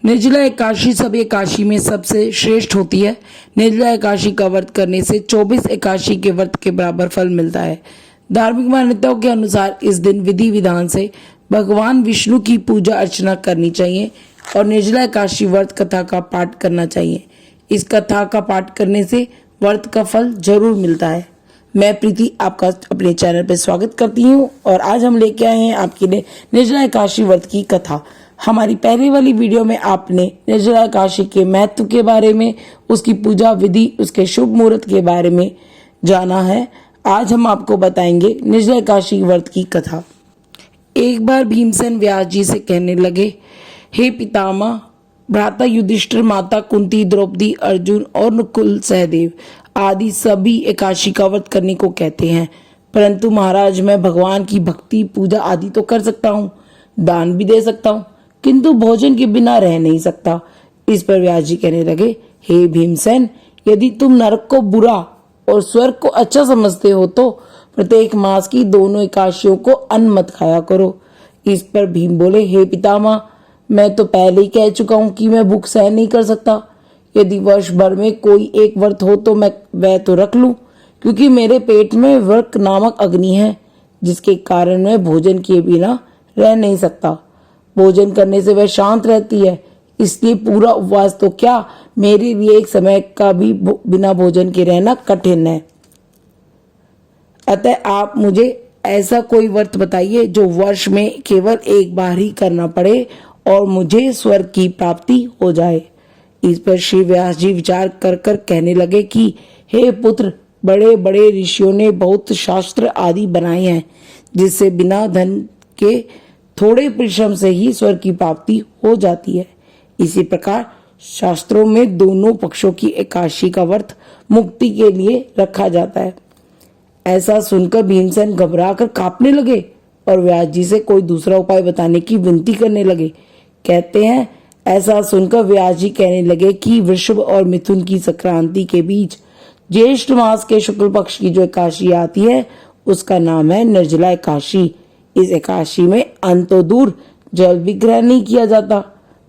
निर्जला एकादशी सभी एकादशी में सबसे श्रेष्ठ होती है। निर्जला एकादशी का व्रत करने से 24 एकादशी के व्रत के बराबर फल मिलता है। धार्मिक मान्यताओं के अनुसार इस दिन विधि विधान से भगवान विष्णु की पूजा अर्चना करनी चाहिए और निर्जला एकादशी व्रत कथा का पाठ करना चाहिए। इस कथा का पाठ करने से व्रत का फल जरूर मिलता है। मैं प्रीति आपका अपने चैनल पर स्वागत करती हूँ और आज हम लेके आए हैं आपके लिए निर्जला एकादशी व्रत की कथा। हमारी पहले वाली वीडियो में आपने निर्जला एकादशी के महत्व के बारे में, उसकी पूजा विधि, उसके शुभ मुहूर्त के बारे में जाना है। आज हम आपको बताएंगे निर्जला एकादशी व्रत की कथा। एक बार भीमसेन व्यास जी से कहने लगे, हे पितामह, भ्राता युधिष्ठिर, माता कुंती, द्रौपदी, अर्जुन और नकुल, सहदेव आदि सभी एकादशी का व्रत करने को कहते हैं, परंतु महाराज मैं भगवान की भक्ति, पूजा आदि तो कर सकता हूँ, दान भी दे सकता हूँ, किंतु भोजन के बिना रह नहीं सकता। इस पर व्यास जी कहने लगे, हे भीमसेन, यदि तुम नरक को बुरा और स्वर्ग को अच्छा समझते हो तो प्रत्येक मास की दोनों एकादशियों को अन्न मत खाया करो। इस पर भीम बोले, हे पितामह, मैं तो पहले ही कह चुका हूँ कि मैं भूख सहन नहीं कर सकता। यदि वर्ष भर में कोई एक व्रत हो तो मैं वह तो रख लूं, क्योंकि मेरे पेट में वर्क नामक अग्नि है, जिसके कारण मैं भोजन किए बिना रह नहीं सकता। भोजन करने से वह शांत रहती है, इसलिए पूरा उपवास तो क्या, मेरे लिए एक समय का भी बिना भोजन के रहना कठिन है। अतः आप मुझे ऐसा कोई व्रत बताइए जो वर्ष में केवल एक बार ही करना पड़े और मुझे स्वर्ग की प्राप्ति हो जाए। इस पर श्री व्यास जी विचार कर कर कहने लगे कि हे पुत्र, बड़े बड़े ऋषियों ने बहुत शास्त्र आदि बनाए हैं, जिससे बिना धन के थोड़े परिश्रम से ही स्वर्ग की प्राप्ति हो जाती है। इसी प्रकार शास्त्रों में दोनों पक्षों की एकादशी का व्रत मुक्ति के लिए रखा जाता है। ऐसा सुनकर भीमसेन घबरा कर कांपने लगे और व्यास जी से कोई दूसरा उपाय बताने की विनती करने लगे। कहते हैं, ऐसा सुनकर व्यास जी कहने लगे कि वृषभ और मिथुन की संक्रांति के बीच ज्येष्ठ मास के शुक्ल पक्ष की जो एकादशी आती है, उसका नाम है निर्जला एकादशी। इस एकादशी में अन्न तो दूर, जल भी ग्रहण नहीं किया जाता।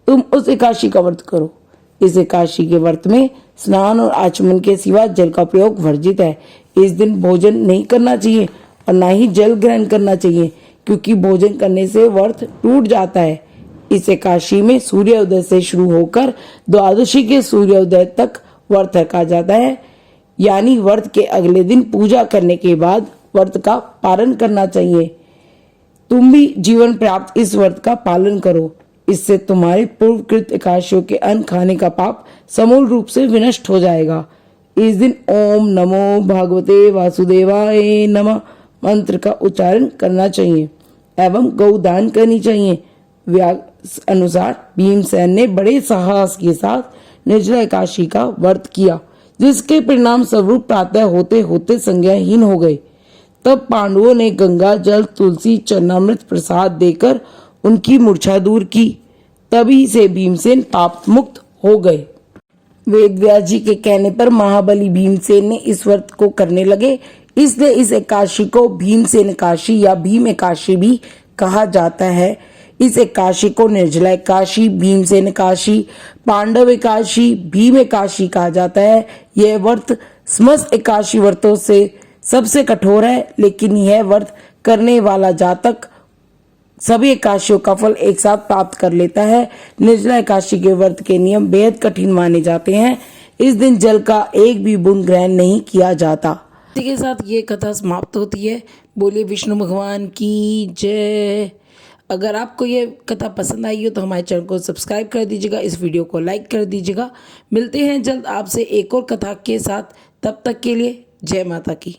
तुम उस एकादशी का व्रत करो। इस एकादशी के व्रत में स्नान और आचमन के सिवा जल का प्रयोग वर्जित है। इस दिन भोजन नहीं करना चाहिए और ना ही जल ग्रहण करना चाहिए, क्योंकि भोजन करने से व्रत टूट जाता है। इस एकादशी में सूर्योदय से शुरू होकर द्वादशी के सूर्योदय तक व्रत रखा जाता है, यानी व्रत के अगले दिन पूजा करने के बाद व्रत का पालन करना चाहिए। तुम भी जीवन प्राप्त इस व्रत का पालन करो, इससे तुम्हारे पूर्वकृत एकादशियों के अन्न खाने का पाप समूल रूप से विनष्ट हो जाएगा। इस दिन ओम नमो भगवते वासुदेवाय नमः मंत्र का उच्चारण करना चाहिए एवं गौदान करनी चाहिए। व्यास अनुसार भीमसेन ने बड़े साहस के साथ निर्जला एकादशी का व्रत किया, जिसके परिणाम स्वरूप प्रातः होते होते संज्ञाहीन हो गए। तब पांडवों ने गंगा जल, तुलसी, चरणामृत प्रसाद देकर उनकी मूर्छा दूर की। तभी से भीमसेन पाप मुक्त हो गए। वेदव्यास जी के कहने पर महाबली भीमसेन ने इस व्रत को करने लगे, इसलिए इस एकादशी को भीमसेन एकादशी या भीम एकादशी भी कहा जाता है। इस एकादशी को निर्जला एकादशी, भीमसेन एकादशी, पांडव एकादशी, भीम एकादशी कहा जाता है। यह व्रत समस्त एकादशी व्रतों से सबसे कठोर है, लेकिन यह व्रत करने वाला जातक सभी एकादशियों का फल एक साथ प्राप्त कर लेता है। निर्जला एकादशी के व्रत के नियम बेहद कठिन माने जाते हैं। इस दिन जल का एक भी बूंद ग्रहण नहीं किया जाता। इसी के साथ ये कथा समाप्त होती है। बोलिए विष्णु भगवान की जय। अगर आपको ये कथा पसंद आई हो तो हमारे चैनल को सब्सक्राइब कर दीजिएगा, इस वीडियो को लाइक कर दीजिएगा। मिलते हैं जल्द आपसे एक और कथा के साथ, तब तक के लिए जय माता की।